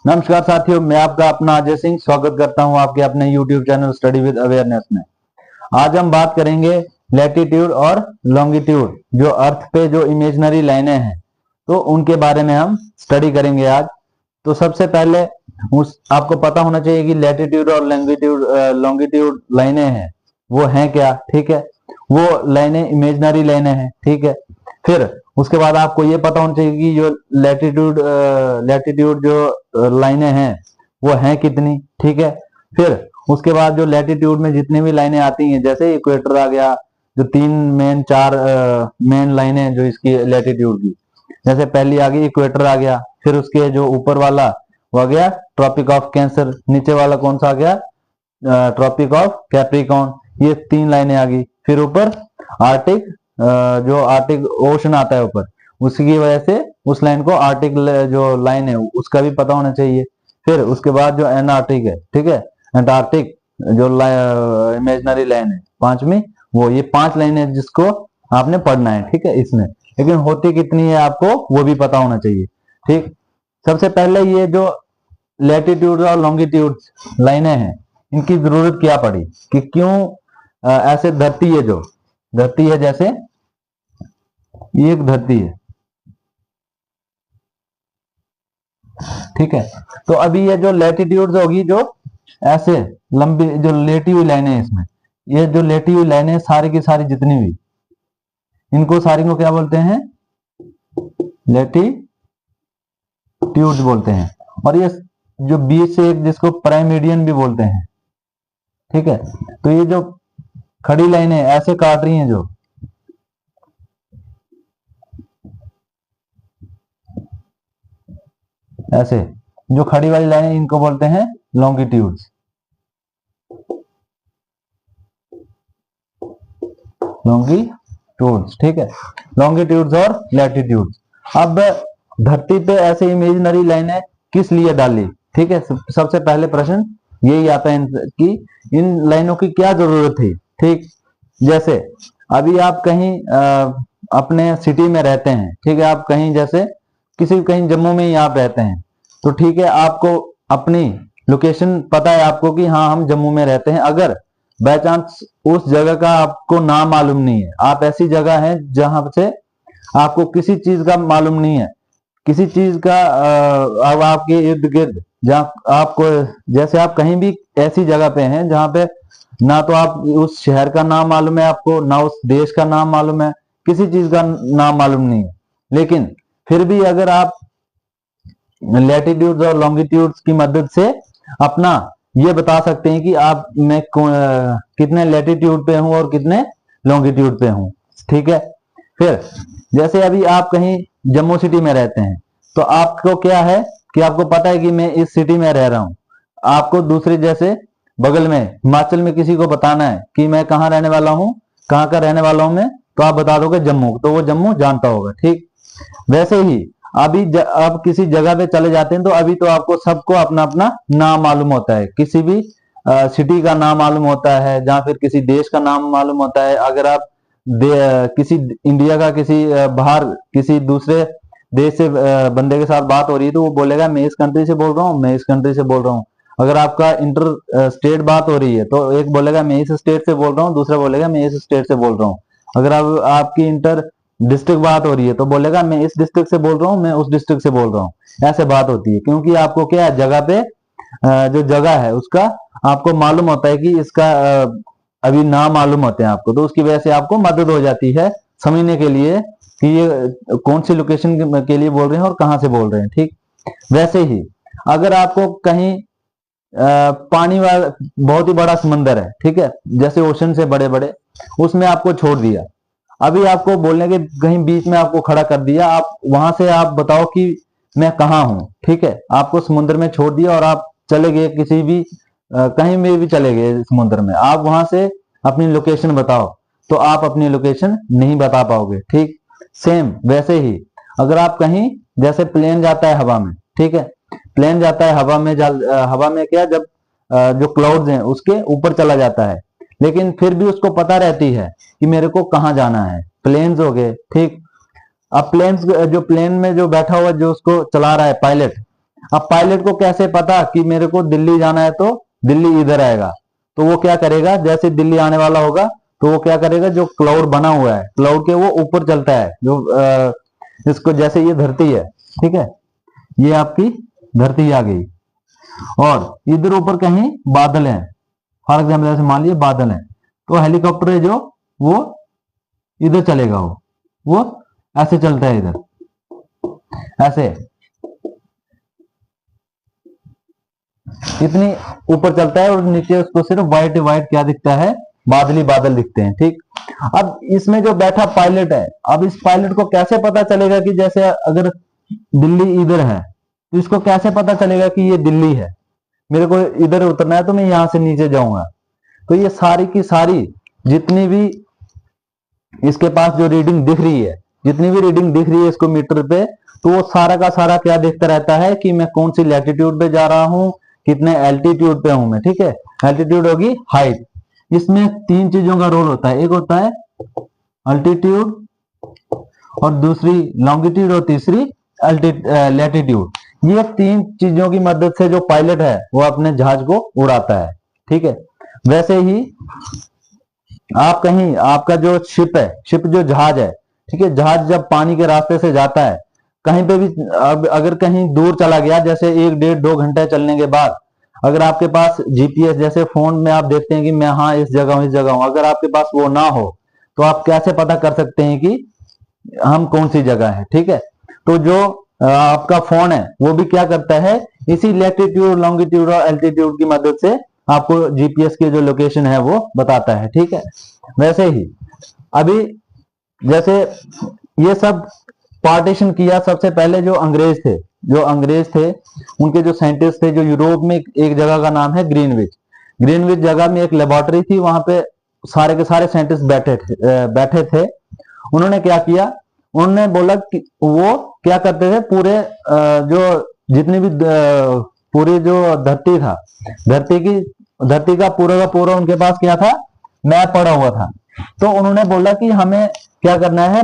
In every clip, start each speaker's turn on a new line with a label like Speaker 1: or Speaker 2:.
Speaker 1: नमस्कार साथियों, मैं आपका अपना अजय सिंह स्वागत करता हूं आपके अपने YouTube channel study with awareness में। आज हम बात करेंगे लैटिट्यूड और लॉन्गिट्यूड, जो अर्थ पे जो इमेजिनरी लाइनें हैं तो उनके बारे में हम स्टडी करेंगे आज। तो सबसे पहले आपको पता होना चाहिए कि लैटिट्यूड और लॉन्गिट्यूड लाइनें हैं वो हैं क्या। ठीक है, वो लाइनें इमेजिनरी लाइनें हैं। ठीक है, फिर उसके बाद आपको ये पता होना चाहिए कि जो लैटिट्यूड जो लाइनें हैं वो हैं कितनी। ठीक है, फिर उसके बाद जो लैटिट्यूड में जितनी भी लाइनें आती हैं, जैसे इक्वेटर आ गया, जो चार मेन लाइनें जो इसकी लैटिट्यूड की, जैसे पहली आ गई इक्वेटर आ गया, फिर उसके जो ऊपर वाला वो आ गया ट्रॉपिक ऑफ कैंसर, नीचे वाला कौन सा आ गया ट्रॉपिक ऑफ कैप्रिकॉर्न, ये तीन लाइनें आ गई। फिर ऊपर आर्टिक जो आर्टिक ओशन आता है ऊपर, उसकी वजह से उस लाइन को आर्टिक जो लाइन है उसका भी पता होना चाहिए। फिर उसके बाद जो एनार्टिक है, ठीक है, एंटार्क्टिक जो इमेजिनरी लाइन है पांचवी, वो ये पांच लाइन है जिसको आपने पढ़ना है। ठीक है, इसमें लेकिन होती कितनी है आपको वो भी पता होना चाहिए। ठीक, सबसे पहले ये जो लैटिट्यूड और लॉन्गिट्यूड लाइनें हैं इनकी जरूरत क्या पड़ी, कि क्यों ऐसे धरती है, जो धरती है, जैसे ये एक धरती है, ठीक है, तो अभी ये जो लैटिट्यूड होगी, जो ऐसे लंबी जो लेटी हुई लाइनें हैं इसमें, ये जो लेटी हुई लाइनें सारी की सारी जितनी हुई, इनको सारी को क्या बोलते हैं, लैटिट्यूड बोलते हैं। और ये जो बीच से एक, जिसको प्राइम मीडियन भी बोलते हैं। ठीक है, तो ये जो खड़ी लाइनें ऐसे काट रही हैं, जो ऐसे जो खड़ी वाली लाइनें, इनको बोलते हैं लॉन्गिट्यूड्स। लॉन्गिट्यूड्स, ठीक है, लॉन्गिट्यूड्स और लैटिट्यूड्स। अब धरती पे ऐसे इमेजिनरी लाइनें किस लिए डाली? ठीक है, सबसे पहले प्रश्न यही आता है कि इन लाइनों की क्या जरूरत थी। ठीक, जैसे अभी आप कहीं अपने सिटी में रहते हैं, ठीक है, आप कहीं जैसे कहीं जम्मू में ही आप रहते हैं, तो ठीक है, आपको अपनी लोकेशन पता है आपको कि हाँ हम जम्मू में रहते हैं। अगर बाय चांस उस जगह का आपको नाम मालूम नहीं है, आप ऐसी जगह है जहां से आपको किसी चीज का मालूम नहीं है, किसी चीज का अब आपके इर्द गिर्द जहाँ आपको, जैसे आप कहीं भी ऐसी जगह पे हैं जहां पे ना तो आप उस शहर का नाम मालूम है आपको, ना उस देश का नाम मालूम है, किसी चीज का नाम मालूम नहीं है, लेकिन फिर भी अगर आप लैटिट्यूड्स और लॉन्गिट्यूड्स की मदद से अपना ये बता सकते हैं कि आप मैं कितने लैटिट्यूड पे हूं और कितने लॉन्गिट्यूड पे हूं। ठीक है, फिर जैसे अभी आप कहीं जम्मू सिटी में रहते हैं, तो आपको क्या है कि आपको पता है कि मैं इस सिटी में रह रहा हूं। आपको दूसरे जैसे बगल में हिमाचल में किसी को बताना है कि मैं कहाँ रहने वाला हूं, कहाँ का रहने वाला हूं मैं, तो आप बता दोगे जम्मू, तो वो जम्मू जानता होगा। ठीक, वैसे ही अभी अब किसी जगह पे चले जाते हैं तो अभी तो आपको सबको अपना अपना नाम मालूम होता है, किसी भी सिटी का नाम मालूम होता है, या फिर किसी देश का नाम मालूम होता है। अगर आप किसी इंडिया का किसी बाहर किसी दूसरे देश से बंदे के साथ बात हो रही है, तो वो बोलेगा मैं इस कंट्री से बोल रहा हूँ, मैं इस कंट्री से बोल रहा हूँ। अगर आपका इंटर स्टेट बात हो रही है, तो एक बोलेगा मैं इस स्टेट से बोल रहा हूँ, दूसरा बोलेगा मैं इस स्टेट से बोल रहा हूँ। अगर आप आपकी इंटर डिस्ट्रिक्ट बात हो रही है, तो बोलेगा मैं इस डिस्ट्रिक्ट से बोल रहा हूँ, मैं उस डिस्ट्रिक्ट से बोल रहा हूँ। ऐसे बात होती है, क्योंकि आपको क्या है, जगह पे जो जगह है उसका आपको मालूम होता है कि इसका अभी नाम मालूम होते हैं आपको, तो उसकी वजह से आपको मदद हो जाती है समझने के लिए कि ये कौन सी लोकेशन के लिए बोल रहे हैं और कहाँ से बोल रहे हैं। ठीक, वैसे ही अगर आपको कहीं पानी वाला बहुत ही बड़ा समंदर है, ठीक है, जैसे ओशन से बड़े बड़े, उसमें आपको छोड़ दिया, अभी आपको बोलने के कहीं बीच में आपको खड़ा कर दिया, आप वहां से आप बताओ कि मैं कहाँ हूं। ठीक है, आपको समुद्र में छोड़ दिया और आप चले गए किसी भी कहीं में भी चले गए समुद्र में, आप वहां से अपनी लोकेशन बताओ, तो आप अपनी लोकेशन नहीं बता पाओगे। ठीक, सेम वैसे ही अगर आप कहीं जैसे प्लेन जाता है हवा में, ठीक है, प्लेन जाता है हवा में, हवा में क्या, जब जो क्लाउड्स हैं उसके ऊपर चला जाता है, लेकिन फिर भी उसको पता रहती है कि मेरे को कहाँ जाना है। प्लेन्स हो गए, ठीक, अब प्लेन्स जो प्लेन में जो बैठा हुआ जो उसको चला रहा है पायलट, अब पायलट को कैसे पता कि मेरे को दिल्ली जाना है तो दिल्ली इधर आएगा, तो वो क्या करेगा, जैसे दिल्ली आने वाला होगा तो वो क्या करेगा, जो क्लाउड बना हुआ है क्लाउड के वो ऊपर चलता है, जो इसको जैसे ये धरती है, ठीक है, ये आपकी धरती आ गई और इधर ऊपर कहीं बादल हैं, फॉर एग्जाम्पल जैसे मान लीजिए बादल हैं, तो हेलीकॉप्टर है जो वो इधर चलेगा, वो ऐसे चलता है, इधर ऐसे इतनी ऊपर चलता है और नीचे उसको सिर्फ व्हाइट व्हाइट क्या दिखता है, बादली बादल दिखते हैं, ठीक। अब इसमें जो बैठा पायलट है, अब इस पायलट को कैसे पता चलेगा कि जैसे अगर दिल्ली इधर है तो इसको कैसे पता चलेगा कि ये दिल्ली है, मेरे को इधर उतरना है तो मैं यहां से नीचे जाऊंगा। तो ये सारी की सारी जितनी भी इसके पास जो रीडिंग दिख रही है, जितनी भी रीडिंग दिख रही है इसको मीटर पे, तो वो सारा का सारा क्या देखता रहता है कि मैं कौन सी लैटिट्यूड पे जा रहा हूं, कितने एल्टीट्यूड पे हूं मैं, ठीक है। एल्टीट्यूड होगी हाइट, इसमें तीन चीजों का रोल होता है, एक होता है अल्टीट्यूड और दूसरी लॉन्गिट्यूड और तीसरी लैटिट्यूड। ये तीन चीजों की मदद से जो पायलट है वो अपने जहाज को उड़ाता है, ठीक है। वैसे ही आप कहीं आपका जो शिप है, शिप जो जहाज है, ठीक है, जहाज जब पानी के रास्ते से जाता है कहीं पे भी, अब अगर कहीं दूर चला गया, जैसे 1 डेढ़ 2 घंटे चलने के बाद अगर आपके पास जीपीएस, जैसे फोन में आप देखते हैं कि मैं हाँ इस जगह हूं इस जगह हूं, अगर आपके पास वो ना हो तो आप कैसे पता कर सकते हैं कि हम कौन सी जगह है, ठीक है। तो जो आपका फोन है वो भी क्या करता है, इसी लैटिट्यूड लॉन्गिट्यूड और एल्टीट्यूड की मदद से आपको जीपीएस की जो लोकेशन है वो बताता है, ठीक है। वैसे ही अभी जैसे ये सब पार्टीशन किया सबसे पहले जो अंग्रेज थे उनके जो साइंटिस्ट थे, जो यूरोप में एक जगह का नाम है ग्रीनविच जगह में एक लेबोरेटरी थी, वहां पे सारे के सारे साइंटिस्ट बैठे थे। उन्होंने क्या किया, उन्होंने बोला कि वो क्या करते थे, पूरे जो जितनी भी पूरी जो धरती था, धरती का पूरा उनके पास क्या था, मैप पड़ा हुआ था। तो उन्होंने बोला कि हमें क्या करना है,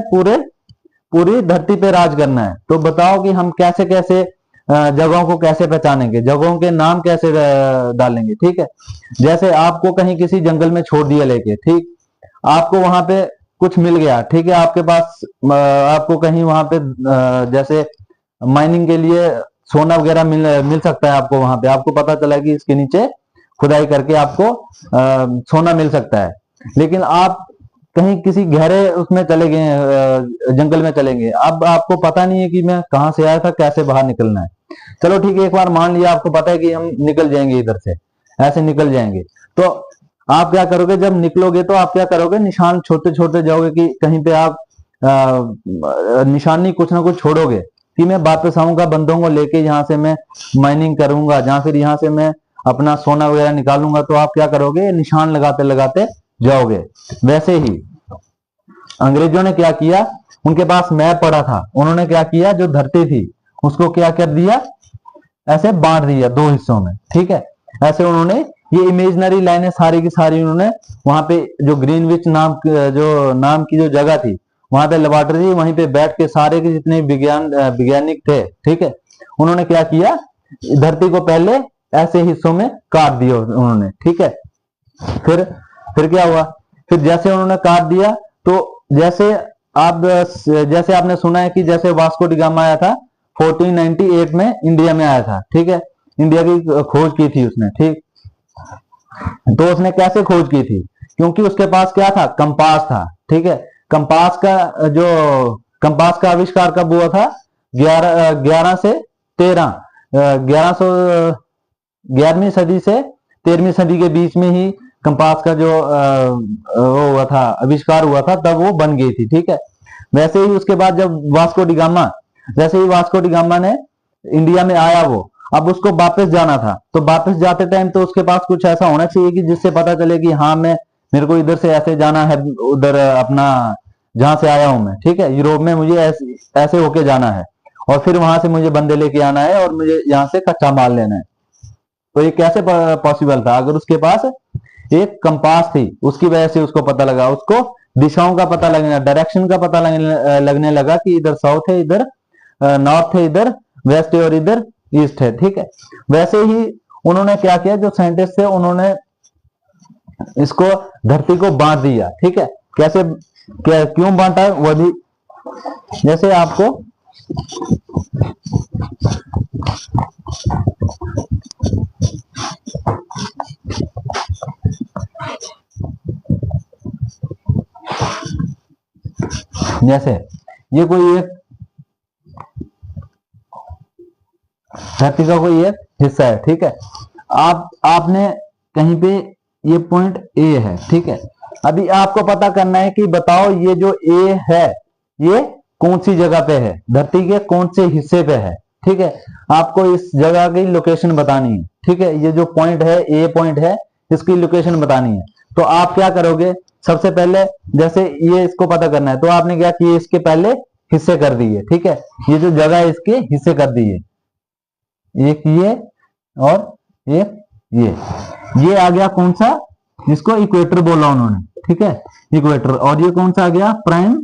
Speaker 1: पूरी धरती पे राज करना है, तो बताओ कि हम कैसे कैसे जगहों को कैसे पहचानेंगे, जगहों के नाम कैसे डालेंगे, ठीक है। जैसे आपको कहीं किसी जंगल में छोड़ दिया लेके, ठीक, आपको वहां पे कुछ मिल गया, ठीक है, आपके पास आपको कहीं वहां पे जैसे माइनिंग के लिए सोना वगैरह मिल सकता है आपको, वहां पे आपको पता चला कि इसके नीचे खुदाई करके आपको सोना मिल सकता है, लेकिन आप कहीं किसी गहरे उसमें चले गए, जंगल में चले गए, अब आपको पता नहीं है कि मैं कहां से आया था, कैसे बाहर निकलना है। चलो ठीक है, एक बार मान लिया आपको पता है कि हम निकल जाएंगे इधर से, ऐसे निकल जाएंगे, तो आप क्या करोगे, जब निकलोगे तो आप क्या करोगे, निशान छोटे छोटे जाओगे कि कहीं पे आप निशानी कुछ ना कुछ छोड़ोगे कि मैं वापस आऊंगा बंदों को लेके, यहाँ से मैं माइनिंग करूंगा, जहां फिर यहाँ से मैं अपना सोना वगैरह निकालूंगा, तो आप क्या करोगे, निशान लगाते लगाते जाओगे। वैसे ही अंग्रेजों ने क्या किया, उनके पास मैप पड़ा था, उन्होंने क्या किया, जो धरती थी उसको क्या कर दिया, ऐसे बांट दिया 2 हिस्सों में, ठीक है। ऐसे उन्होंने ये इमेजिनरी लाइनें सारी की सारी उन्होंने वहां पे जो ग्रीनविच नाम की जो जगह थी, वहां पे लेबोरेटरी थी, वहीं पे बैठ के सारे के जितने वैज्ञानिक थे, ठीक है, उन्होंने क्या किया, धरती को पहले ऐसे हिस्सों में काट दिया उन्होंने, ठीक है। फिर क्या हुआ, फिर जैसे उन्होंने काट दिया, तो जैसे आपने सुना है कि जैसे वास्को डी गामा आया था 1498 में इंडिया में आया था, ठीक है, इंडिया की खोज की थी उसने, ठीक। तो उसने कैसे खोज की थी, क्योंकि उसके पास क्या था, कंपास था, ठीक है। कंपास का आविष्कार कब हुआ था, 11 से 13 11वीं सदी से 13वीं सदी के बीच में ही कंपास का जो वो हुआ था, आविष्कार हुआ था, तब वो बन गई थी, ठीक है। वैसे ही उसके बाद जब वास्को डी गामा ने इंडिया में आया, वो अब उसको वापस जाना था, तो वापस जाते टाइम तो उसके पास कुछ ऐसा होना चाहिए कि जिससे पता चले कि हाँ मेरे को इधर से ऐसे जाना है, उधर अपना जहां से आया हूं मैं, ठीक है, यूरोप में मुझे ऐसे होके जाना है, और फिर वहां से मुझे बंदे लेके आना है, और मुझे यहाँ से कच्चा माल लेना है। तो ये कैसे पॉसिबल था, अगर उसके पास एक कंपास थी, उसकी वजह से उसको पता लगा, उसको दिशाओं का पता लगने, डायरेक्शन का पता लगने लगा कि इधर साउथ है, इधर नॉर्थ है, इधर वेस्ट है और इधर ईस्ट है, ठीक है। वैसे ही उन्होंने क्या किया, जो साइंटिस्ट थे उन्होंने इसको धरती को बांट दिया, ठीक है। कैसे, क्या, क्यों बांटा वो भी, जैसे आपको जैसे ये कोई एक धरती का कोई एक हिस्सा है, ठीक है। आपने कहीं पे ये पॉइंट ए है, ठीक है। अभी आपको पता करना है कि बताओ ये जो ए है ये कौन सी जगह पे है, धरती के कौन से हिस्से पे है, ठीक है। आपको इस जगह की लोकेशन बतानी है, ठीक है। ये जो पॉइंट है, ए पॉइंट है, इसकी लोकेशन बतानी है। तो आप क्या करोगे, सबसे पहले जैसे ये इसको पता करना है तो आपने क्या किया, इसके पहले हिस्से कर दिए, ठीक है। ये जो जगह है इसके हिस्से कर दिए, एक ये और एक ये आ गया कौन सा, जिसको इक्वेटर बोला उन्होंने, ठीक है, इक्वेटर। और ये कौन सा आ गया, प्राइम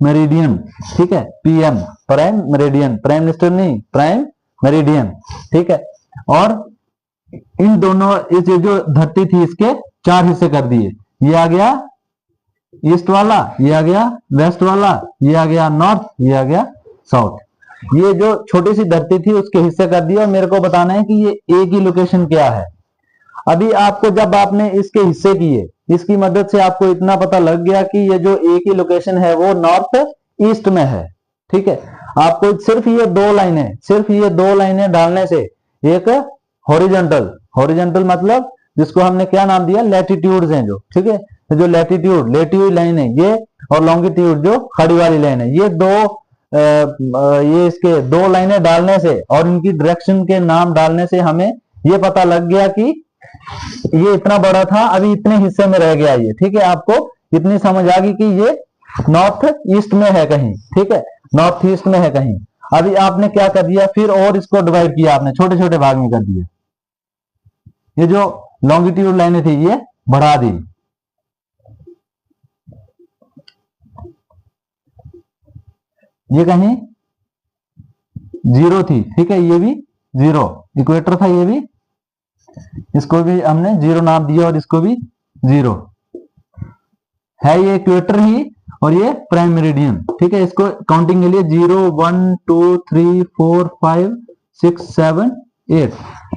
Speaker 1: मेरिडियन, ठीक है, PM, prime meridian, prime minister नहीं, प्राइम मेरिडियन, ठीक है। और इन दोनों, इस जो धरती थी इसके 4 हिस्से कर दिए। ये आ गया ईस्ट वाला, ये आ गया वेस्ट वाला, ये आ गया नॉर्थ, ये आ गया साउथ। ये जो छोटी सी धरती थी उसके हिस्से कर दिया और मेरे को बताना है कि ये ए की लोकेशन क्या है। अभी आपको जब आपने इसके हिस्से किए, इसकी मदद से आपको इतना पता लग गया कि ये जो ए की लोकेशन है वो नॉर्थ ईस्ट में है, ठीक है। आपको सिर्फ ये 2 लाइनें, सिर्फ ये 2 लाइनें डालने से, एक हॉरिजॉन्टल मतलब जिसको हमने क्या नाम दिया, लैटिट्यूड्स हैं जो, ठीक है। तो जो लैटिट्यूड लेटी हुई लाइन है ये, और लॉन्गिट्यूड जो खड़ी वाली लाइन है, ये ये इसके 2 लाइनें डालने से और इनकी डायरेक्शन के नाम डालने से हमें ये पता लग गया कि ये इतना बड़ा था, अभी इतने हिस्से में रह गया ये, ठीक है। आपको इतनी समझ आ गई कि ये नॉर्थ ईस्ट में है कहीं, ठीक है, नॉर्थ ईस्ट में है कहीं। अभी आपने क्या कर दिया, फिर और इसको डिवाइड किया, आपने छोटे छोटे भाग में कर दिया। ये जो लॉन्गिट्यूड लाइनें थी ये बढ़ा दी, ये कहीं 0 थी, ठीक है, ये भी 0 इक्वेटर था, ये भी, इसको भी हमने 0 नाम दिया और इसको भी 0 है, ये इक्वेटर ही और ये प्राइम मेरिडियन, ठीक है। इसको काउंटिंग के लिए 0 1 2 3 4 5 6 7 8,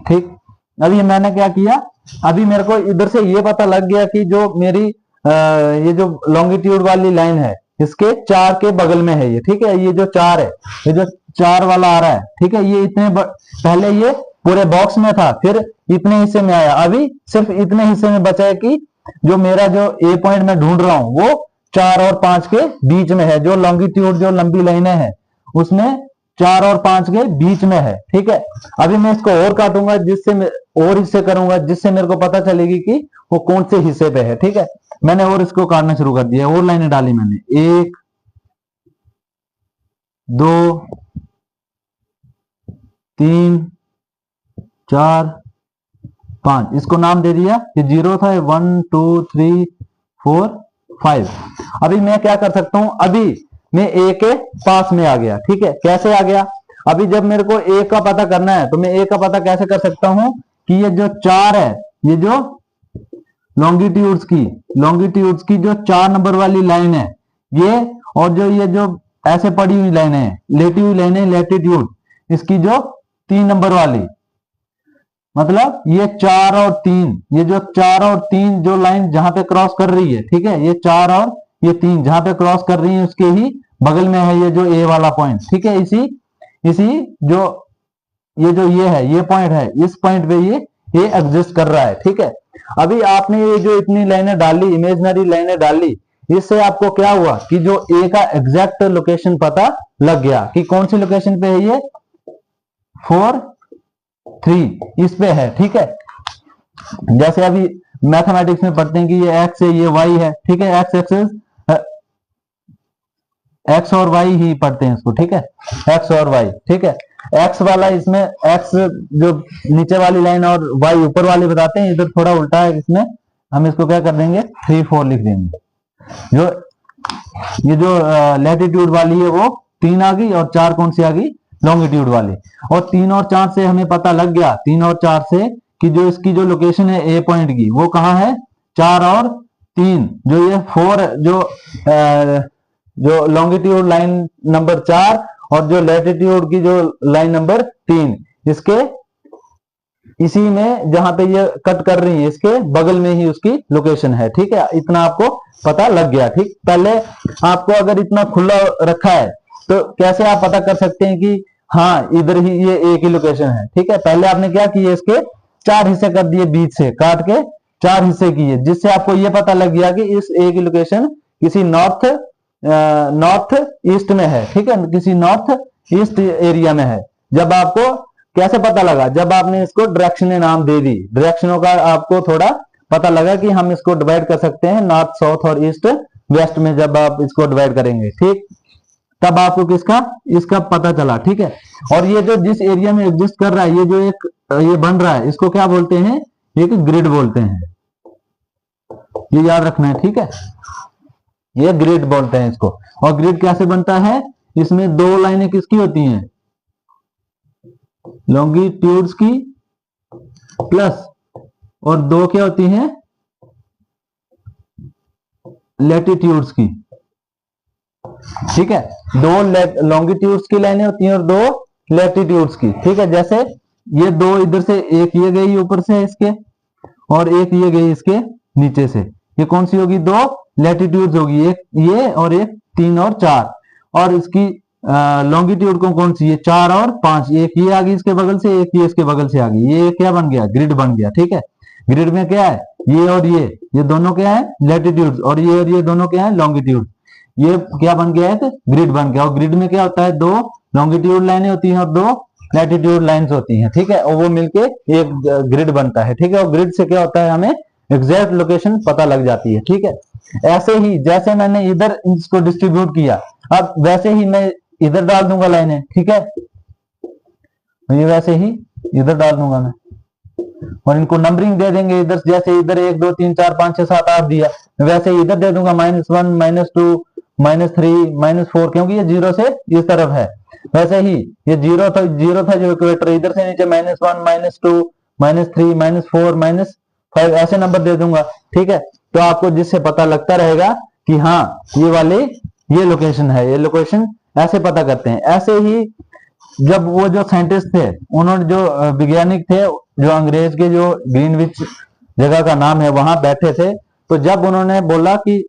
Speaker 1: ठीक। अभी मैंने क्या किया, अभी मेरे को इधर से ये पता लग गया कि जो मेरी ये जो लॉन्गिट्यूड वाली लाइन है इसके 4 के बगल में है ये, ठीक है। ये जो 4 है, ये जो 4 वाला आ रहा है, ठीक है, ये इतने पहले ये पूरे बॉक्स में था, फिर इतने हिस्से में आया, अभी सिर्फ इतने हिस्से में बचा है कि जो मेरा जो ए पॉइंट में ढूंढ रहा हूं वो 4 और 5 के बीच में है। जो लॉन्गिट्यूड जो लंबी लाइनें हैं उसमें 4 और 5 के बीच में है, ठीक है। अभी मैं इसको और काटूंगा, जिससे और हिस्से करूंगा, जिससे मेरे को पता चलेगी कि वो कौन से हिस्से पे है, ठीक है। मैंने और इसको काटना शुरू कर दिया, और लाइनें डाली मैंने, 1 2 3 4 5, इसको नाम दे दिया, ये 0 था, 1 2 3 4 5। अभी मैं क्या कर सकता हूं, अभी मैं ए के पास में आ गया, ठीक है। कैसे आ गया, अभी जब मेरे को ए का पता करना है तो मैं ए का पता कैसे कर सकता हूं कि ये जो 4 है, ये जो लॉन्गिट्यूड्स की जो 4 नंबर वाली लाइन है ये, और जो ये जो ऐसे पड़ी हुई लाइन है, लेटी हुई लाइन है, लैटिट्यूड, इसकी जो 3 नंबर वाली, मतलब ये 4 और 3, ये जो 4 और 3 जो लाइन जहां पे क्रॉस कर रही है, ठीक है, ये 4 और ये 3 जहां पे क्रॉस कर रही है उसके ही बगल में है ये जो ए वाला पॉइंट, ठीक है। इसी जो ये है, ये पॉइंट है, इस पॉइंट पे ये एग्जिस्ट कर रहा है, ठीक है। अभी आपने ये जो इतनी लाइनें डाली, इमेजिनरी लाइनें डाली, इससे आपको क्या हुआ कि जो ए का एग्जैक्ट लोकेशन पता लग गया कि कौन सी लोकेशन पे है, ये 4 3 इस पे है, ठीक है। जैसे अभी मैथमेटिक्स में पढ़ते हैं कि ये एक्स है, ये वाई है, ठीक है, एक्स एक्सेस, एक्स और वाई ही पढ़ते हैं इसको, ठीक है, एक्स और वाई, ठीक है। एक्स वाला, इसमें एक्स जो नीचे वाली लाइन और वाई ऊपर वाली बताते हैं, इधर थोड़ा उल्टा है, इसमें हम इसको क्या कर देंगे, 3 4 लिख देंगे। जो ये जो लैटिट्यूड वाली है वो 3 आ गई और 4 कौन सी आ गई, लॉन्गिट्यूड वाले। और 3 और 4 से हमें पता लग गया, 3 और 4 से कि जो इसकी जो लोकेशन है ए पॉइंट की वो कहाँ है, 4 और 3, जो ये 4 जो लॉन्गिट्यूड लाइन नंबर 4 और जो लैटिट्यूड की जो लाइन नंबर 3, इसके इसी में जहां पे ये कट कर रही है इसके बगल में ही उसकी लोकेशन है। ठीक है, इतना आपको पता लग गया। ठीक, पहले आपको अगर इतना खुला रखा है तो कैसे आप पता कर सकते हैं कि हाँ इधर ही ये ए की लोकेशन है। ठीक है, पहले आपने क्या किया, इसके 4 हिस्से कर दिए, बीच से काट के 4 हिस्से किए, जिससे आपको ये पता लग गया कि इस ए की लोकेशन किसी नॉर्थ ईस्ट में है। ठीक है, किसी नॉर्थ ईस्ट एरिया में है। जब आपको कैसे पता लगा, जब आपने इसको डायरेक्शन नाम दे दी, डायरेक्शनों का आपको थोड़ा पता लगा कि हम इसको डिवाइड कर सकते हैं नॉर्थ, साउथ और ईस्ट वेस्ट में। जब आप इसको डिवाइड करेंगे, ठीक, तब आपको किसका, इसका पता चला। ठीक है, और ये जो जिस एरिया में एग्जिस्ट कर रहा है, ये जो एक ये बन रहा है, इसको क्या बोलते हैं, एक ग्रिड बोलते हैं। ये याद रखना है। ठीक है, ये ग्रिड बोलते हैं इसको। और ग्रिड कैसे बनता है, इसमें 2 लाइनें किसकी होती हैं, लॉन्गिट्यूड्स की, प्लस और 2 क्या होती हैं, लैटिट्यूड्स की। ठीक है, 2 लॉन्गिट्यूड्स की लाइनें होती हैं और 2 लैटिट्यूड्स की। ठीक है, जैसे ये 2 इधर से, एक ये गई ऊपर से इसके और एक ये गई इसके नीचे से, ये कौन सी होगी, 2 लैटिट्यूड्स होगी, एक ये और एक 3 और 4। और इसकी लॉन्गिट्यूड कौन सी है, 4 और 5, एक ये आ गई इसके बगल से, एक ये इसके बगल से आ गई, ये क्या बन गया, ग्रिड बन गया। ठीक है, ग्रिड में क्या है, ये और ये दोनों क्या है, लैटिट्यूड, और ये दोनों क्या है, लॉन्गिट्यूड। ये क्या बन गया है, ग्रिड बन गया। और ग्रिड में क्या होता है, 2 लॉन्गिट्यूड लाइनें होती हैं और 2 लैटिट्यूड लाइंस होती हैं। ठीक है, और वो मिलके एक ग्रिड बनता है। ठीक है, और ग्रिड से क्या होता है, हमें एग्जैक्ट लोकेशन पता लग जाती है। ठीक है, ऐसे ही जैसे मैंने इधर इसको डिस्ट्रीब्यूट किया, अब वैसे ही मैं इधर डाल दूंगा लाइनें। ठीक है, ये वैसे ही इधर डाल दूंगा मैं, और इनको नंबरिंग दे देंगे इधर, जैसे इधर 1 2 3 4 5 6 7 8 दिया, वैसे ही इधर दे दूंगा -1 -2 -3 -4, क्योंकि ये 0 से इस तरफ है। वैसे ही ये 0 था जो इक्वेटर, इधर से नीचे -1 -2 -3 -4 -5 ऐसे नंबर दे दूंगा। ठीक है, तो आपको जिससे पता लगता रहेगा कि हाँ ये वाले ये लोकेशन है, ये लोकेशन ऐसे पता करते हैं। ऐसे ही जब वो जो साइंटिस्ट थे, उन्होंने जो वैज्ञानिक थे, जो अंग्रेज के जो ग्रीनविच जगह का नाम है, वहां बैठे थे, तो जब उन्होंने बोला कि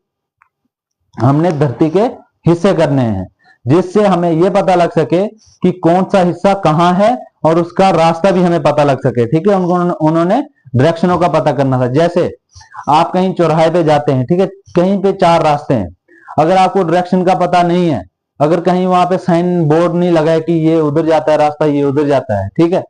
Speaker 1: हमने धरती के हिस्से करने हैं, जिससे हमें यह पता लग सके कि कौन सा हिस्सा कहाँ है और उसका रास्ता भी हमें पता लग सके। ठीक है, उन्होंने डायरेक्शनों का पता करना था। जैसे आप कहीं चौराहे पे जाते हैं, ठीक है, कहीं पे 4 रास्ते हैं, अगर आपको डायरेक्शन का पता नहीं है, अगर कहीं वहां पे साइन बोर्ड नहीं लगा है कि ये उधर जाता है रास्ता, ये उधर जाता है, ठीक है,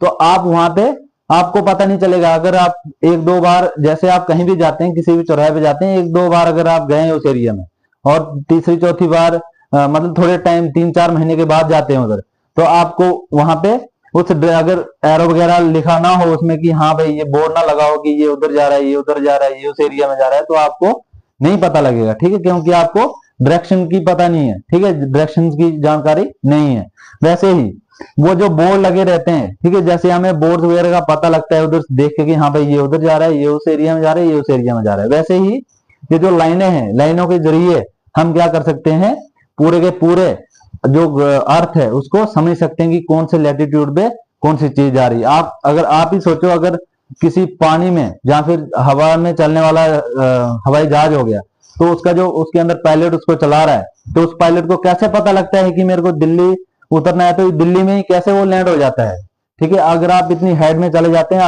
Speaker 1: तो आप वहां पे आपको पता नहीं चलेगा। अगर आप 1-2 बार, जैसे आप कहीं भी जाते हैं, किसी भी चौराहे पे जाते हैं, 1-2 बार अगर आप गए उस एरिया में, और तीसरी चौथी बार मतलब थोड़े टाइम 3-4 महीने के बाद जाते हैं उधर, तो आपको वहां पे उस अगर एरो वगैरह लिखा ना हो उसमें कि हाँ भाई ये बोर्ड ना लगा हो कि ये उधर जा रहा है, ये उधर जा रहा है, ये उस एरिया में जा रहा है, तो आपको नहीं पता लगेगा। ठीक है, क्योंकि आपको डायरेक्शन की पता नहीं है। ठीक है, डायरेक्शन की जानकारी नहीं है। वैसे ही वो जो बोर्ड लगे रहते हैं, ठीक है, जैसे हमें बोर्ड वगैरह का पता लगता है उधर देख के कि हाँ भाई ये उधर जा रहा है, ये उस एरिया में जा रहा है, ये उस एरिया में जा रहा है, वैसे ही ये जो लाइनें हैं, लाइनों के जरिए हम क्या कर सकते हैं, पूरे के पूरे जो अर्थ है उसको समझ सकते हैं कि कौन से लैटिट्यूड पे कौन सी चीज जा रही है। आप ही सोचो, अगर किसी पानी में या फिर हवा में चलने वाला हवाई जहाज हो गया, तो उसका जो उसके अंदर पायलट उसको चला रहा है, तो उस पायलट को कैसे पता लगता है कि मेरे को दिल्ली उतरना है, तो दिल्ली में ही कैसे वो लैंड हो जाता है। ठीक है, अगर आप इतनी हाइट में चले जाते हैं,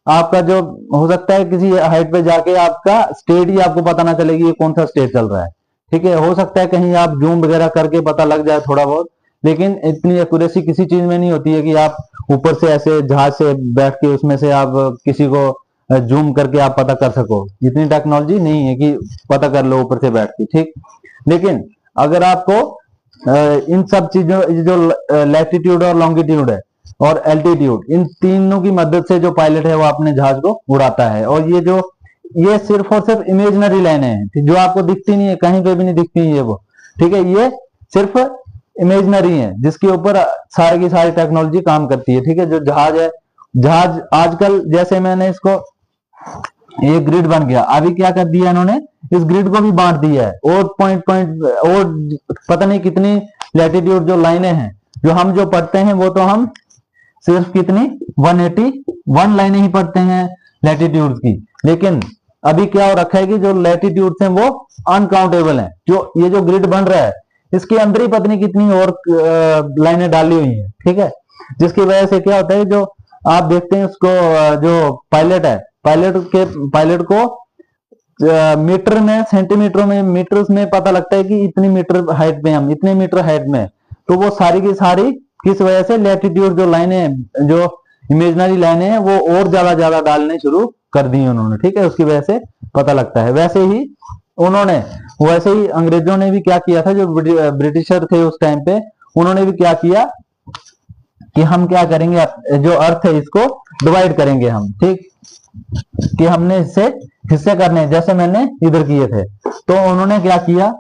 Speaker 1: आपका जो हो सकता है किसी हाइट पे जाके आपका स्टेट ही आपको पता ना चलेगी ये कौन सा स्टेट चल रहा है। ठीक है, हो सकता है कहीं आप जूम वगैरह करके पता लग जाए थोड़ा बहुत, लेकिन इतनी एक्यूरेसी किसी चीज में नहीं होती है कि आप ऊपर से ऐसे जहाज से बैठ के उसमें से आप किसी को जूम करके आप पता कर सको। इतनी टेक्नोलॉजी नहीं है कि पता कर लो ऊपर से बैठ के। ठीक, लेकिन अगर आपको इन सब चीजों, जो लैटिट्यूड और लॉन्गिट्यूड है और एल्टीट्यूड, इन तीनों की मदद से जो पायलट है वो अपने जहाज को उड़ाता है। और ये सिर्फ और सिर्फ इमेजिनरी लाइनें हैं जो आपको दिखती नहीं है, कहीं पे भी नहीं दिखती है वो। ठीक है, ये सिर्फ इमेजनरी है, जिसके ऊपर सारी की सारी टेक्नोलॉजी काम करती है, ठीक है। जो जहाज है, जहाज आजकल जैसे मैंने इसको, ये ग्रिड बन गया, अभी क्या कर दिया इन्होंने, इस ग्रिड को भी बांट दिया है, और पॉइंट पॉइंट और पता नहीं कितनी लैटिट्यूड जो लाइनें हैं जो हम जो पढ़ते हैं, वो तो हम सिर्फ कितनी 181 लाइनें ही पढ़ते हैं लैटिट्यूड की, लेकिन अभी क्या हो रखा है कि जो लैटिट्यूड हैं वो अनकाउंटेबल हैं। जो ये जो ग्रिड बन रहा है, इसके अंदर ही पता नहीं कितनी और लाइनें डाली हुई हैं, ठीक है। जिसकी वजह से क्या होता है, जो आप देखते हैं उसको, जो पायलट है, पायलट को मीटर में, सेंटीमीटरों में, मीटर में पता लगता है कि इतनी मीटर हाइट में, हम इतने मीटर हाइट में। तो वो सारी की सारी किस वजह से, लैटिट्यूड जो लाइनें, जो इमेजनरी लाइनें हैं, वो और ज्यादा डालने शुरू कर दी उन्होंने, ठीक है। उसकी वजह से पता लगता है। वैसे ही अंग्रेजों ने भी क्या किया था, जो ब्रिटिशर थे उस टाइम पे, उन्होंने भी क्या किया कि हम क्या करेंगे, जो अर्थ है इसको डिवाइड करेंगे हम, ठीक, कि हमने इससे हिस्से करने, जैसे मैंने इधर किए थे। तो उन्होंने क्या किया,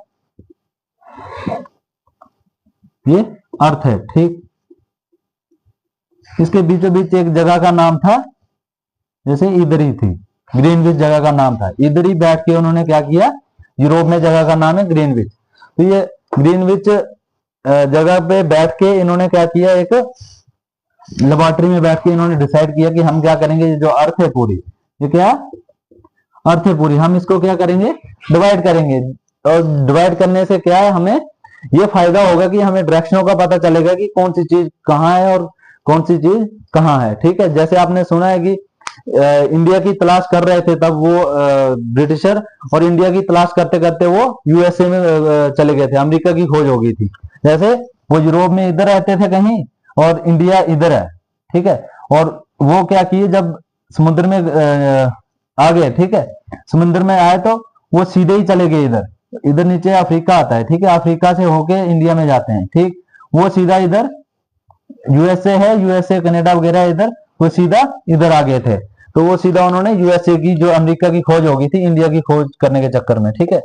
Speaker 1: ये अर्थ है, ठीक, इसके बीचों बीच एक जगह का नाम था, जैसे इधर ही थी, ग्रीनविच जगह का नाम था। इधर ही बैठ के उन्होंने क्या किया, यूरोप में जगह का नाम है ग्रीनविच। तो ये ग्रीनविच जगह पे बैठ के इन्होंने क्या किया, एक लेबोरेटरी में बैठ के इन्होंने डिसाइड किया कि हम क्या करेंगे, जो अर्थ है पूरी, ये क्या अर्थ है पूरी, हम इसको क्या करेंगे, डिवाइड करेंगे। और डिवाइड करने से क्या है, हमें ये फायदा होगा कि हमें डायरेक्शनों का पता चलेगा कि कौन सी चीज कहाँ है और कौन सी चीज कहाँ है, ठीक है। जैसे आपने सुना है कि इंडिया की तलाश कर रहे थे तब वो ब्रिटिशर, और इंडिया की तलाश करते करते वो यूएसए में चले गए थे, अमेरिका की खोज हो गई थी। जैसे वो यूरोप में इधर रहते थे कहीं, और इंडिया इधर है, ठीक है। और वो क्या किए, जब समुद्र में आ गए, ठीक है, समुद्र में आए तो वो सीधे ही चले गए इधर नीचे अफ्रीका आता है, ठीक है, अफ्रीका से होके इंडिया में जाते हैं, ठीक। वो सीधा इधर यूएसए है, यूएसए कनाडा वगैरह इधर, वो सीधा इधर आ गए थे। तो वो सीधा उन्होंने यूएसए की, जो अमेरिका की खोज हो गई थी इंडिया की खोज करने के चक्कर में, ठीक है।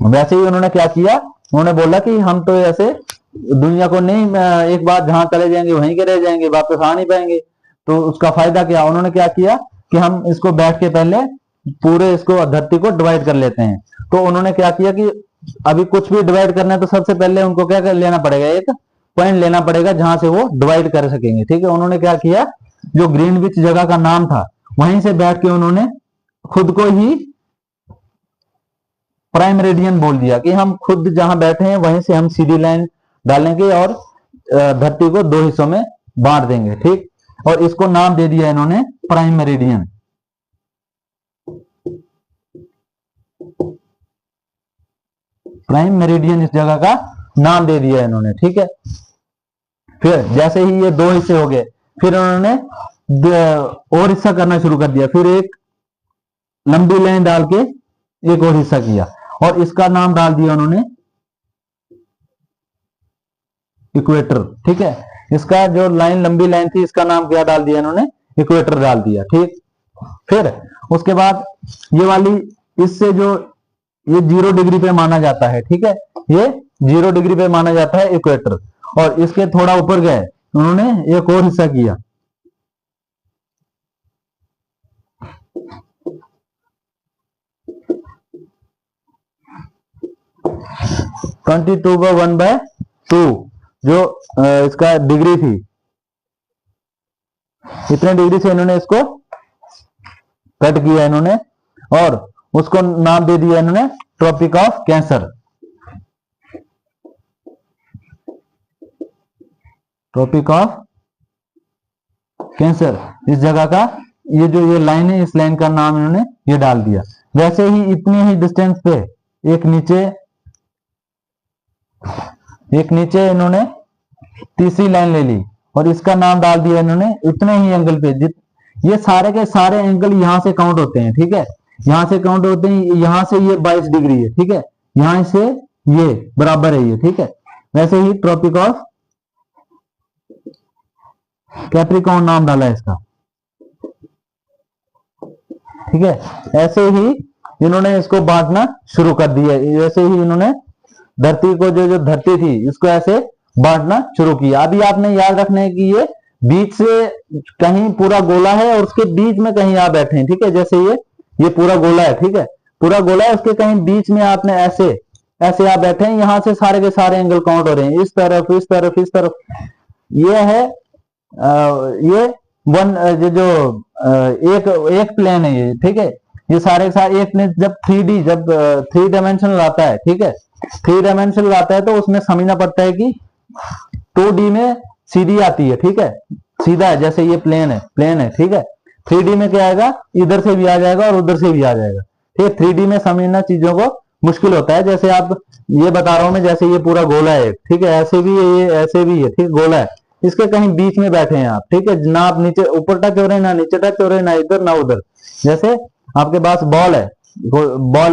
Speaker 1: वैसे ही उन्होंने क्या किया, उन्होंने बोला कि हम तो ऐसे दुनिया को नहीं, एक बार जहां चले जाएंगे वहीं के रह जाएंगे, वापस आ नहीं पाएंगे, तो उसका फायदा क्या। उन्होंने क्या किया कि हम इसको बैठ के पहले पूरे इसको धरती को डिवाइड कर लेते हैं। तो उन्होंने क्या किया कि अभी कुछ भी डिवाइड करना है तो सबसे पहले उनको क्या कर लेना पड़ेगा, एक पॉइंट लेना पड़ेगा जहां से वो डिवाइड कर सकेंगे, ठीक है। उन्होंने क्या किया, जो ग्रीनविच जगह का नाम था, वहीं से बैठ के उन्होंने खुद को ही प्राइम मेरिडियन बोल दिया कि हम खुद जहां बैठे हैं वहीं से हम सीधी लाइन डालेंगे और धरती को दो हिस्सों में बांट देंगे, ठीक। और इसको नाम दे दिया इन्होंने प्राइम मेरिडियन। प्राइम मेरिडियन इस जगह का नाम दे दिया इन्होंने, ठीक है। फिर जैसे ही ये दो हिस्से हो गए, फिर उन्होंने और हिस्सा करना शुरू कर दिया, फिर एक लंबी लाइन डाल के एक और हिस्सा किया, और इसका नाम डाल दिया उन्होंने इक्वेटर, ठीक है। इसका जो लाइन, लंबी लाइन थी, इसका नाम क्या डाल दिया इन्होंने, इक्वेटर डाल दिया, ठीक। फिर उसके बाद ये वाली, इससे जो ये 0 डिग्री पे माना जाता है, ठीक है, ये 0 डिग्री पे माना जाता है इक्वेटर। और इसके थोड़ा ऊपर गए, उन्होंने एक और हिस्सा किया, ट्वेंटी 1/2 जो इसका डिग्री थी, इतने डिग्री से इन्होंने इसको कट किया इन्होंने, और उसको नाम दे दिया इन्होंने tropic of cancer. Tropic of cancer इस जगह का, ये जो ये लाइन है, इस लाइन का नाम इन्होंने ये डाल दिया। वैसे ही इतनी ही डिस्टेंस पे एक नीचे इन्होंने तीसरी लाइन ले ली, और इसका नाम डाल दिया इन्होंने उतने ही एंगल पे, ये सारे के सारे एंगल यहां से काउंट होते हैं, ठीक है, यहां से काउंट होते हैं, यहां से ये 22 डिग्री है, ठीक है, यहां से ये बराबर है ये, ठीक है। वैसे ही ट्रॉपिक ऑफ कैप्रिकॉर्न नाम डाला है इसका, ठीक है। ऐसे ही इन्होंने इसको बांटना शुरू कर दिया, जैसे ही इन्होंने धरती को जो धरती थी इसको ऐसे बांटना शुरू किया। अभी आपने याद रखना है कि ये बीच से कहीं पूरा गोला है और उसके बीच में कहीं आप बैठे हैं, ठीक है। जैसे ये पूरा गोला है, ठीक है, पूरा गोला है, उसके कहीं बीच में आपने ऐसे ऐसे आप बैठे हैं, यहां से सारे के सारे एंगल काउंट हो रहे हैं, इस तरफ इस तरफ इस तरफ। ये है ये वन जो एक प्लेन है ये, ठीक है। ये सारे के सारे एक प्लेन जब 3D जब 3 डायमेंशनल आता है, ठीक है, 3 डायमेंशनल आता है तो उसमें समझना पड़ता है कि 2D में सीधी आती है, ठीक है, सीधा है, जैसे ये प्लेन है, ठीक है। 3D में क्या आएगा, इधर से भी आ जाएगा और उधर से भी आ जाएगा, ठीक है। 3D में समझना चीजों को मुश्किल होता है। जैसे आप ये बता रहा हूं मैं, जैसे ये पूरा गोला है, ठीक है, ऐसे भी है, ये ऐसे भी है, ठीक, गोला है, इसके कहीं बीच में बैठे हैं आप, ठीक है, ना आप नीचे ऊपर टच हो रहे हैं, ना नीचे टच हो रहे हैं, ना इधर ना उधर। जैसे आपके पास बॉल है,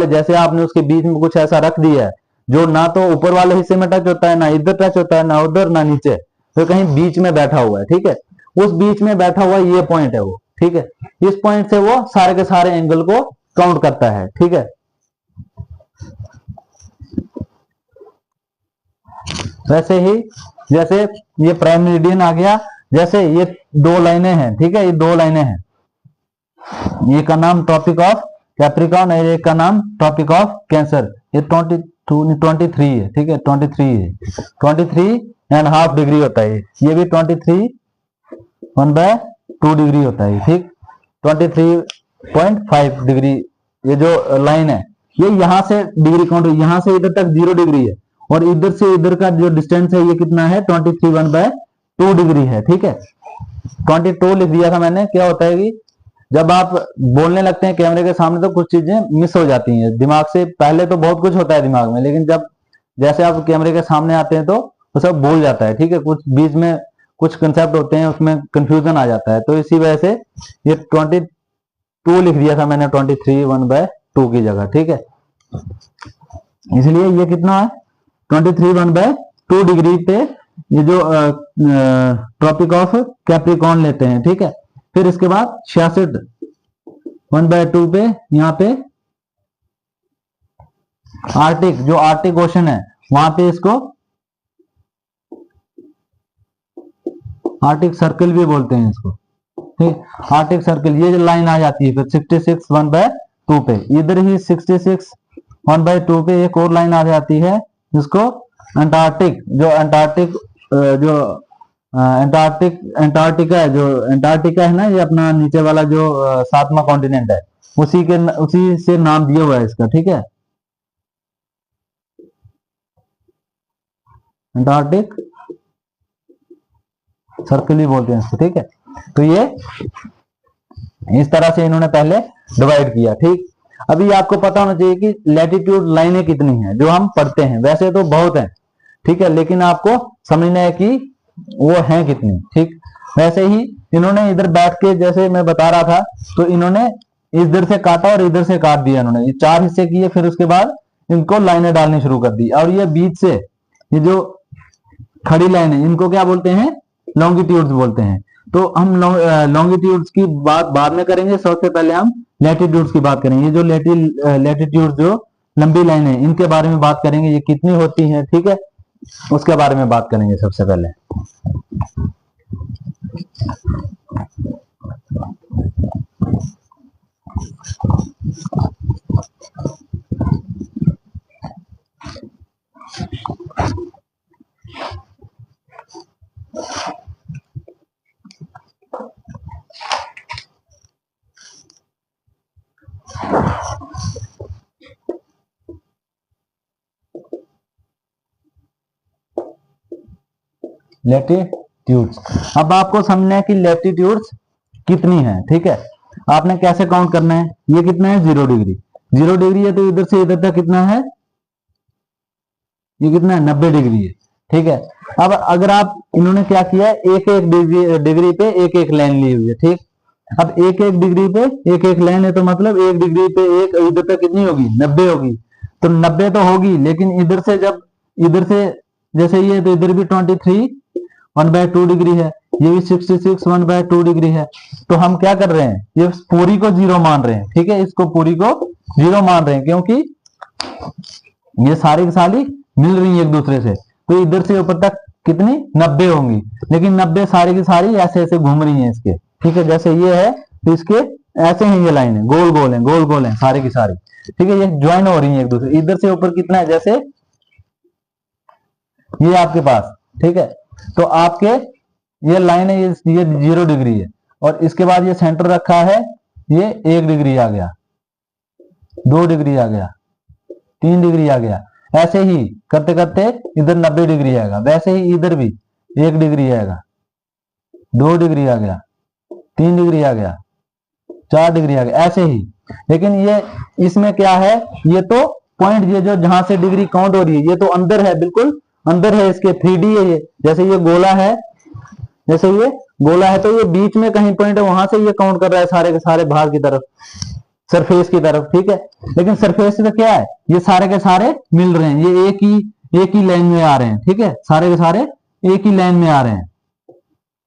Speaker 1: जैसे आपने उसके बीच में कुछ ऐसा रख दिया है जो ना तो ऊपर वाले हिस्से में टच होता है, ना इधर टच होता है, ना उधर ना नीचे, तो कहीं बीच में बैठा हुआ है, ठीक है। उस बीच में बैठा हुआ ये पॉइंट है वो, ठीक है। इस पॉइंट से वो सारे के सारे एंगल को काउंट करता है, ठीक है। वैसे ही जैसे ये प्राइम मेरिडियन आ गया, जैसे ये 2 लाइनें हैं, ठीक है, ये 2 लाइनें हैं, ये का नाम ट्रॉपिक ऑफ कैप्रिकॉर्न और एक का नाम ट्रॉपिक ऑफ कैंसर। ये 23 है, ठीक है, 23.5 डिग्री होता है। ये भी 23.1/2 डिग्री होता है, ठीक। 23.5 डिग्री ये जो लाइन है, ये यहां से डिग्री काउंट, यहां से इधर तक 0 डिग्री है, और इधर से इधर का जो डिस्टेंस है ये कितना है, 23.1/2 डिग्री है, ठीक है। 22 लिख दिया था मैंने। क्या होता है कि जब आप बोलने लगते हैं कैमरे के सामने तो कुछ चीजें मिस हो जाती हैं दिमाग से। पहले तो बहुत कुछ होता है दिमाग में, लेकिन जब जैसे आप कैमरे के सामने आते हैं तो वो सब भूल जाता है, ठीक है। कुछ बीच में कुछ कंसेप्ट होते हैं, उसमें कंफ्यूजन आ जाता है, तो इसी वजह से ये 22 लिख दिया था मैंने 23.1/2 की जगह, ठीक है। इसलिए ये कितना है, 23.1/2 डिग्री पे ये जो ट्रॉपिक ऑफ कैप्रिकॉर्न लेते हैं, ठीक है। फिर इसके बाद 66.1/2 पे यहाँ पे आर्टिक, जो आर्टिक ओशन है वहां पे इसको आर्टिक सर्कल भी बोलते हैं इसको, ठीक। आर्टिक सर्कल ये जो लाइन आ जाती है फिर 66.1/2 पे, इधर ही 66.1/2 पे एक और लाइन आ जाती है जिसको अंटार्कटिक, जो अंटार्कटिक जो अंटार्कटिका है, जो अंटार्कटिका है ना, ये अपना नीचे वाला जो 7वां कॉन्टिनेंट है, उसी से नाम दिया हुआ है इसका, ठीक है, अंटार्कटिक सर्कल ही बोलते हैं इसको, ठीक है। तो ये इस तरह से इन्होंने पहले डिवाइड किया, ठीक। अभी आपको पता होना चाहिए कि लैटिट्यूड लाइनें कितनी हैं जो हम पढ़ते हैं, वैसे तो बहुत हैं, ठीक है, लेकिन आपको समझना है कि वो हैं कितनी, ठीक। वैसे ही इन्होंने इधर बैठ के, जैसे मैं बता रहा था, तो इन्होंने इधर से काटा और इधर से काट दिया, इन्होंने ये 4 हिस्से किए, फिर उसके बाद इनको लाइनें डालनी शुरू कर दी। और ये बीच से ये जो खड़ी लाइन है इनको क्या बोलते हैं, लॉन्गिट्यूड्स बोलते हैं। तो हम लॉन्गिट्यूड्स की बात बाद में करेंगे, सबसे पहले हम लैटिट्यूड्स की बात करेंगे। ये जो लैटिट्यूड्स जो लंबी लाइन है इनके बारे में बात करेंगे, ये कितनी होती हैं, ठीक है, उसके बारे में बात करेंगे सबसे पहले। लैटिट्यूड्स, अब आपको समझना है कि लैटिट्यूड्स कितनी है, ठीक है। आपने कैसे काउंट करना है, ये कितना है, 0 डिग्री, 0 डिग्री है, तो इधर से इधर तक कितना है, ये कितना है, 90 डिग्री है, ठीक है। अब अगर आप, इन्होंने क्या किया है, एक एक डिग्री पे एक एक लाइन ली हुई है, ठीक। अब एक एक डिग्री पे एक एक लाइन है, तो मतलब 1 डिग्री पे एक, इधर तक कितनी होगी, 90 होगी। तो 90 तो होगी, लेकिन इधर से जब इधर से जैसे ये, तो इधर भी 23.1/2 डिग्री है, ये भी 66.1/2 डिग्री है। तो हम क्या कर रहे हैं, ये पूरी को 0 मान रहे हैं, ठीक है, इसको पूरी को 0 मान रहे हैं, क्योंकि ये सारी की सारी मिल रही है एक दूसरे से, तो इधर से ऊपर तक कितनी 90 होंगी, लेकिन 90 सारी की सारी ऐसे ऐसे घूम रही है इसके, ठीक है। जैसे ये है तो इसके ऐसे ही ये लाइन है, गोल गोल है, गोल गोल है सारी की सारी, ठीक है। ये ज्वाइन हो रही है एक दूसरे, इधर से ऊपर कितना है, जैसे ये आपके पास, ठीक है। तो आपके ये लाइन है, ये 0 डिग्री है, और इसके बाद ये सेंटर रखा है, ये 1 डिग्री आ गया, 2 डिग्री आ गया, 3 डिग्री आ गया। ऐसे ही करते करते इधर 90 डिग्री आएगा, वैसे ही इधर भी 1 डिग्री आएगा, 2 डिग्री आ गया, 3 डिग्री आ गया, 4 डिग्री आ गया, ऐसे ही। लेकिन ये इसमें क्या है, ये तो पॉइंट, ये जो जहां से डिग्री काउंट हो रही है, ये तो अंदर है, बिल्कुल अंदर है, इसके 3D है ये। जैसे ये गोला है, जैसे ये गोला है, तो ये बीच में कहीं पॉइंट है, वहां से ये काउंट कर रहा है सारे के सारे बाहर की तरफ, सरफेस की तरफ, ठीक है। लेकिन सरफेस से क्या है, ये सारे के सारे मिल रहे हैं, ये एक ही लाइन में आ रहे हैं, ठीक है। सारे के सारे एक ही लाइन में आ रहे हैं,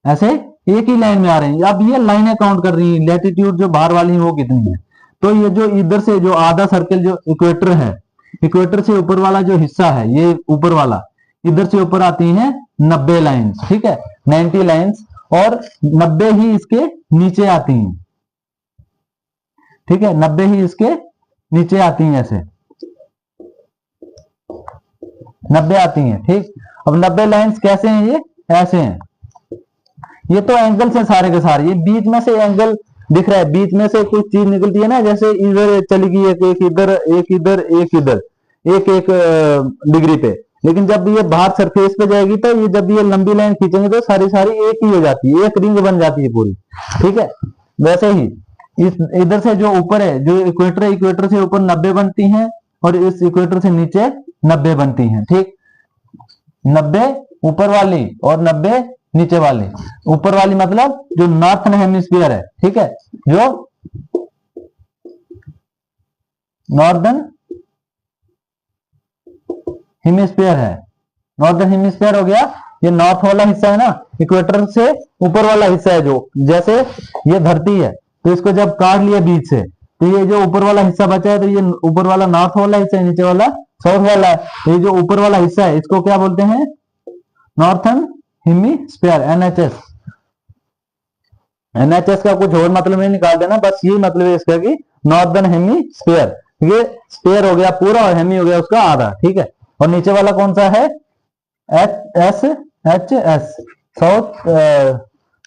Speaker 1: ऐसे एक ही लाइन में आ रहे हैं। अब ये लाइनें काउंट कर रही है, लैटिट्यूड जो बाहर वाली है वो कितनी है। तो ये जो इधर से जो आधा सर्कल जो इक्वेटर है, इक्वेटर से ऊपर वाला जो हिस्सा है, ये ऊपर वाला, इधर से ऊपर आती हैं 90 लाइन्स, ठीक है, 90 लाइन्स, और 90 ही इसके नीचे आती हैं, ठीक है, 90 ही इसके नीचे आती हैं, ऐसे 90 आती हैं, ठीक। अब 90 लाइन्स कैसे हैं, ये ऐसे हैं, ये तो एंगल से सारे के सारे, ये बीच में से एंगल दिख रहा है, बीच में से कुछ चीज निकलती है ना, जैसे इधर चली गई एक इधर, एक इधर, एक इधर, एक एक डिग्री पे। लेकिन जब ये बाहर सरफेस पे जाएगी, तो ये जब ये लंबी लाइन खींचेंगे तो सारी सारी एक ही हो जाती है, एक रिंग बन जाती है पूरी, ठीक है। वैसे ही इस इधर से जो ऊपर है, जो इक्वेटर है, इक्वेटर से ऊपर 90 बनती हैं, और इस इक्वेटर से नीचे 90 बनती हैं, ठीक। 90 ऊपर वाली और 90 नीचे वाली। ऊपर वाली मतलब जो नॉर्थन हेमिस्फीयर है, ठीक है, जो नॉर्दर्न हेमिस्फीयर है, नॉर्दर्न हेमिस्फीयर हो गया, ये नॉर्थ वाला हिस्सा है ना, इक्वेटर से ऊपर वाला हिस्सा है, जो जैसे ये धरती है, तो इसको जब काट लिया बीच से, तो ये जो ऊपर वाला हिस्सा बचा है, तो ये ऊपर वाला नॉर्थ वाला हिस्सा है, नीचे वाला साउथ वाला है। तो ये जो ऊपर वाला हिस्सा है, इसको क्या बोलते हैं, नॉर्थन हेमिस्फीयर, NHS। NHS का कुछ और मतलब नहीं निकाल देना, बस ये मतलब है इसका कि नॉर्दर्न हेमिस्फीयर, ये स्फीयर हो गया पूरा और हेमी हो गया उसका आधा, ठीक है। और नीचे वाला कौन सा है, HS,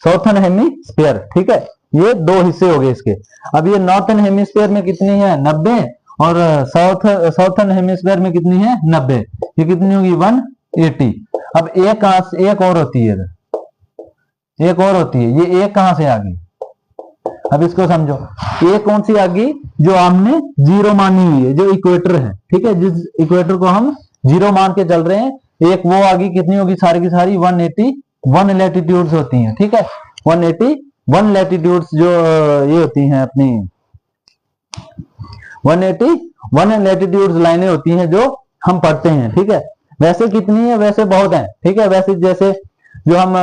Speaker 1: साउथर्न हेमिस्फीयर, ठीक है। ये 2 हिस्से हो गए इसके। अब ये नॉर्थर्न हेमिस्फीयर में कितनी है, 90, और साउथर्न हेमिस्फीयर में कितनी है, 90। ये कितनी होगी, 180। अब एक और होती है, एक और होती है, ये एक कहां से आ गई, अब इसको समझो। ये कौन सी आ गई, जो हमने 0 मानी हुई है, जो इक्वेटर है, ठीक है, जिस इक्वेटर को हम 0 मान के चल रहे हैं, एक वो आ गई, कितनी होगी, सारी की सारी 181 लैटिट्यूड्स होती हैं, ठीक है। 181 लैटिट्यूड्स जो ये होती हैं अपनी 181 लैटिट्यूड्स लाइनें होती हैं जो हम पढ़ते हैं, ठीक है। वैसे कितनी है, वैसे बहुत है, ठीक है। वैसे जैसे जो हम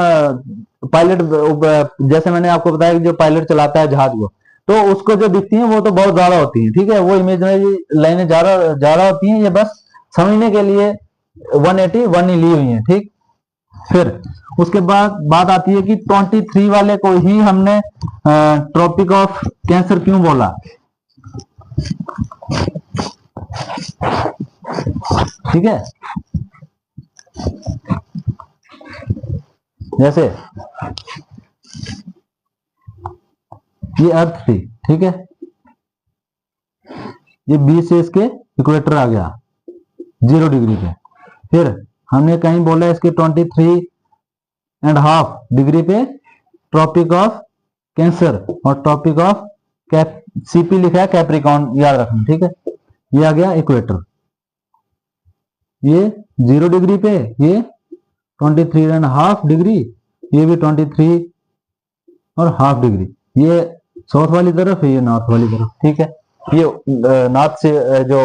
Speaker 1: पायलट, जैसे मैंने आपको बताया कि जो पायलट चलाता है जहाज को, तो उसको जो दिखती हैं वो तो बहुत ज्यादा होती हैं, ठीक है। वो इमेजिनरी लाइनें ज्यादा होती हैं, ये बस समझने के लिए 181 ही ली हुई है, ठीक। फिर उसके बाद बात आती है कि 23 वाले को ही हमने ट्रॉपिक ऑफ कैंसर क्यों बोला, ठीक है। जैसे ये अर्थ थी, ठीक है, ये बीच से इसके इक्वेटर आ गया 0 डिग्री पे। फिर हमने कहीं बोला इसके 23.5 डिग्री पे ट्रॉपिक ऑफ कैंसर, और ट्रॉपिक ऑफ CP लिखा है, कैप्रिकॉर्न याद रखना, ठीक है। ये आ गया इक्वेटर, ये 0 डिग्री पे, ये 23.5 डिग्री, ये भी 23.5 डिग्री, ये साउथ वाली तरफ है, ये नॉर्थ वाली तरफ, ठीक है। ये नॉर्थ से जो